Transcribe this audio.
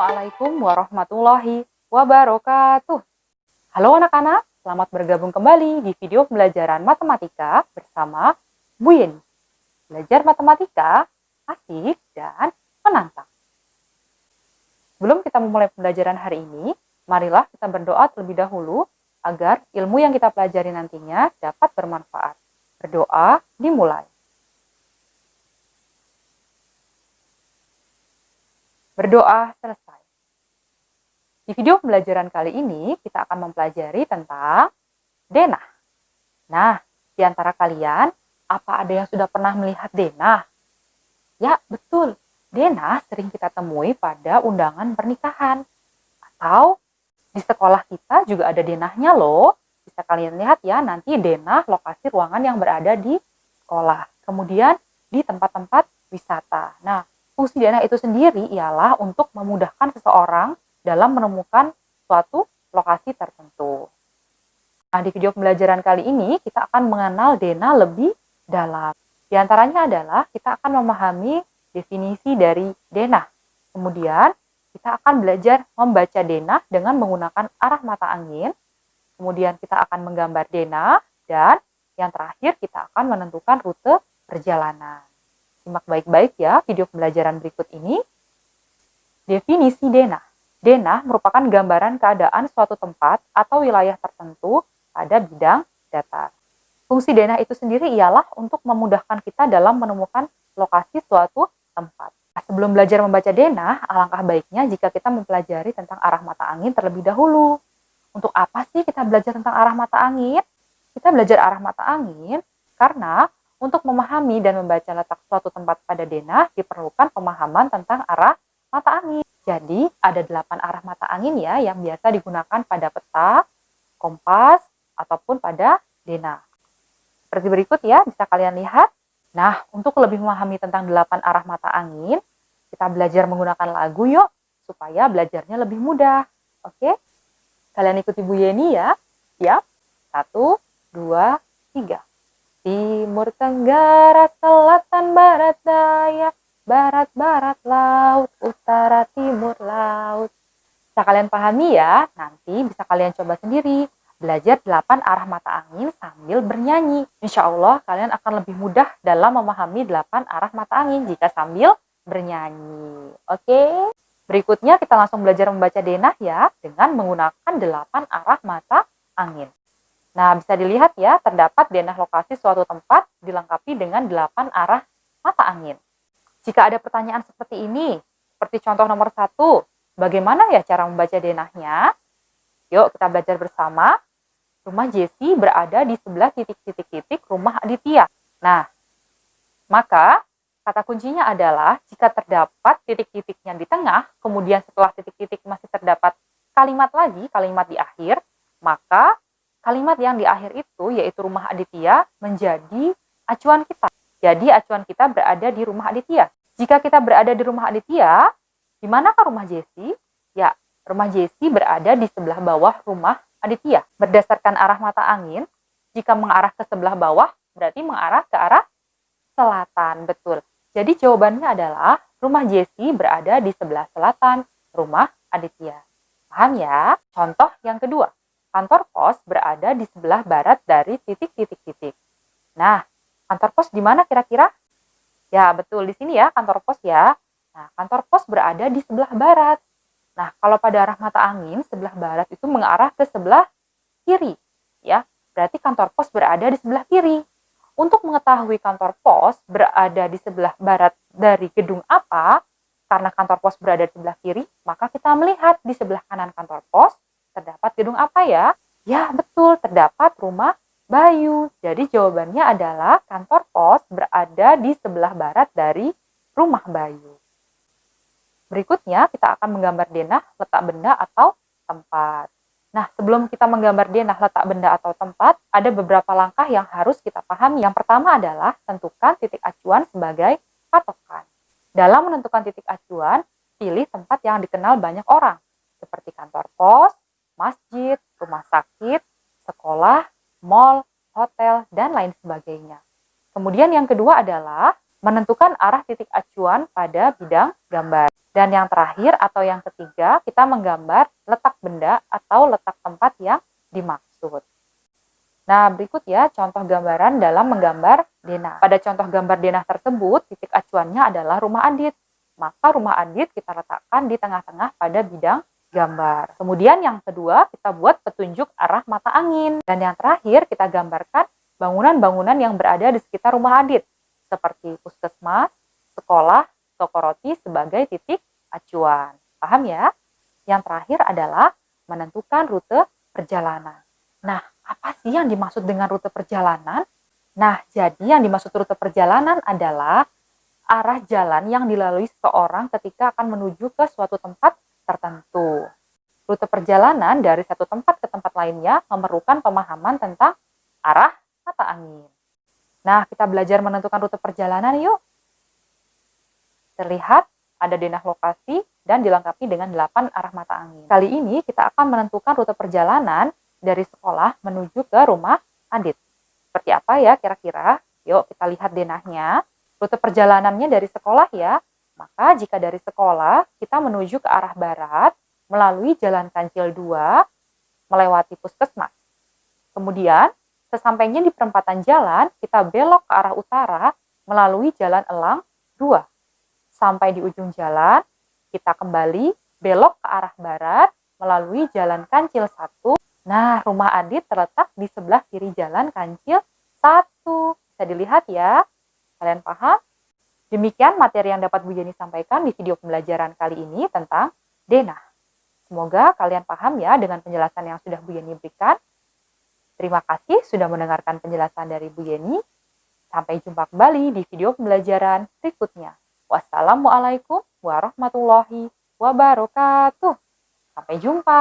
Assalamualaikum warahmatullahi wabarakatuh. Halo anak-anak, selamat bergabung kembali di video pembelajaran matematika bersama Bu Yeni. Belajar matematika asik dan menantang. Sebelum kita memulai pembelajaran hari ini, marilah kita berdoa terlebih dahulu agar ilmu yang kita pelajari nantinya dapat bermanfaat. Berdoa dimulai. Berdoa selesai. Di video pembelajaran kali ini, kita akan mempelajari tentang denah. Nah, di antara kalian, apa ada yang sudah pernah melihat denah? Ya, betul. Denah sering kita temui pada undangan pernikahan. Atau di sekolah kita juga ada denahnya loh. Bisa kalian lihat ya, nanti denah lokasi ruangan yang berada di sekolah. Kemudian di tempat-tempat wisata. Nah, fungsi denah itu sendiri ialah untuk memudahkan seseorang dalam menemukan suatu lokasi tertentu. Nah, di video pembelajaran kali ini kita akan mengenal denah lebih dalam. Di antaranya adalah kita akan memahami definisi dari denah. Kemudian kita akan belajar membaca denah dengan menggunakan arah mata angin. Kemudian kita akan menggambar denah dan yang terakhir kita akan menentukan rute perjalanan. Simak baik-baik ya video pembelajaran berikut ini. Definisi denah. Denah merupakan gambaran keadaan suatu tempat atau wilayah tertentu pada bidang datar. Fungsi denah itu sendiri ialah untuk memudahkan kita dalam menemukan lokasi suatu tempat. Sebelum belajar membaca denah, alangkah baiknya jika kita mempelajari tentang arah mata angin terlebih dahulu. Untuk apa sih kita belajar tentang arah mata angin? Kita belajar arah mata angin karena untuk memahami dan membaca letak suatu tempat pada denah diperlukan pemahaman tentang arah mata angin. Jadi, ada 8 arah mata angin ya yang biasa digunakan pada peta, kompas, ataupun pada denah. Seperti berikut ya, bisa kalian lihat. Nah, untuk lebih memahami tentang 8 arah mata angin, kita belajar menggunakan lagu yuk, supaya belajarnya lebih mudah. Oke? Kalian ikuti Bu Yeni ya. Siap? 1, 2, 3. Timur, tenggara, selatan, barat, daya, barat, barat, laut, utara, timur, laut. Bisa kalian pahami ya, nanti bisa kalian coba sendiri. Belajar 8 arah mata angin sambil bernyanyi. Insya Allah kalian akan lebih mudah dalam memahami 8 arah mata angin jika sambil bernyanyi. Oke? Berikutnya kita langsung belajar membaca denah ya, dengan menggunakan 8 arah mata angin. Nah, bisa dilihat ya, terdapat denah lokasi suatu tempat dilengkapi dengan 8 arah mata angin. Jika ada pertanyaan seperti ini, seperti contoh nomor 1, bagaimana ya cara membaca denahnya? Yuk kita belajar bersama. Rumah Jesse berada di sebelah titik-titik-titik rumah Aditya. Nah, maka kata kuncinya adalah jika terdapat titik-titiknya di tengah, kemudian setelah titik-titik masih terdapat kalimat lagi, kalimat di akhir, maka kalimat yang di akhir itu, yaitu rumah Aditya, menjadi acuan kita. Jadi acuan kita berada di rumah Aditya. Jika kita berada di rumah Aditya, di manakah rumah Jesse? Ya, rumah Jesse berada di sebelah bawah rumah Aditya. Berdasarkan arah mata angin, jika mengarah ke sebelah bawah, berarti mengarah ke arah selatan. Betul. Jadi jawabannya adalah rumah Jesse berada di sebelah selatan rumah Aditya. Paham ya? Contoh yang kedua. Kantor pos berada di sebelah barat dari titik-titik-titik. Nah, kantor pos di mana kira-kira? Ya, betul di sini ya kantor pos ya. Nah, kantor pos berada di sebelah barat. Nah, kalau pada arah mata angin, sebelah barat itu mengarah ke sebelah kiri. Ya, berarti kantor pos berada di sebelah kiri. Untuk mengetahui kantor pos berada di sebelah barat dari gedung apa, karena kantor pos berada di sebelah kiri, maka kita melihat di sebelah kanan kantor pos terdapat gedung apa ya? Ya, betul, terdapat rumah Bayu. Jadi jawabannya adalah kantor pos berada di sebelah barat dari rumah Bayu. Berikutnya kita akan menggambar denah letak benda atau tempat. Nah, sebelum kita menggambar denah letak benda atau tempat, ada beberapa langkah yang harus kita pahami. Yang pertama adalah tentukan titik acuan sebagai patokan. Dalam menentukan titik acuan, pilih tempat yang dikenal banyak orang, seperti kantor pos, masjid, rumah sakit, sekolah, mal, hotel, dan lain sebagainya. Kemudian yang kedua adalah menentukan arah titik acuan pada bidang gambar. Dan yang terakhir atau yang ketiga, kita menggambar letak benda atau letak tempat yang dimaksud. Nah, berikut ya contoh gambaran dalam menggambar denah. Pada contoh gambar denah tersebut, titik acuannya adalah rumah Adit. Maka rumah Adit kita letakkan di tengah-tengah pada bidang gambar. Kemudian yang kedua, kita buat petunjuk arah mata angin. Dan yang terakhir, kita gambarkan bangunan-bangunan yang berada di sekitar rumah Adit, seperti puskesmas, sekolah, toko roti sebagai titik acuan. Paham ya? Yang terakhir adalah menentukan rute perjalanan. Nah, apa sih yang dimaksud dengan rute perjalanan? Nah, jadi yang dimaksud rute perjalanan adalah arah jalan yang dilalui seseorang ketika akan menuju ke suatu tempat tertentu. Rute perjalanan dari satu tempat ke tempat lainnya memerlukan pemahaman tentang arah mata angin. Nah, kita belajar menentukan rute perjalanan yuk. Terlihat ada denah lokasi dan dilengkapi dengan 8 arah mata angin. Kali ini kita akan menentukan rute perjalanan dari sekolah menuju ke rumah Adit. Seperti apa ya kira-kira? Yuk kita lihat denahnya. Rute perjalanannya dari sekolah ya. Maka jika dari sekolah kita menuju ke arah barat melalui Jalan Kancil 2 melewati puskesmas. Kemudian sesampainya di perempatan jalan kita belok ke arah utara melalui Jalan Elang 2. Sampai di ujung jalan kita kembali belok ke arah barat melalui Jalan Kancil 1. Nah, rumah Adit terletak di sebelah kiri Jalan Kancil 1. Bisa dilihat ya. Kalian paham? Demikian materi yang dapat Bu Yeni sampaikan di video pembelajaran kali ini tentang denah. Semoga kalian paham ya dengan penjelasan yang sudah Bu Yeni berikan. Terima kasih sudah mendengarkan penjelasan dari Bu Yeni. Sampai jumpa kembali di video pembelajaran berikutnya. Wassalamualaikum warahmatullahi wabarakatuh. Sampai jumpa.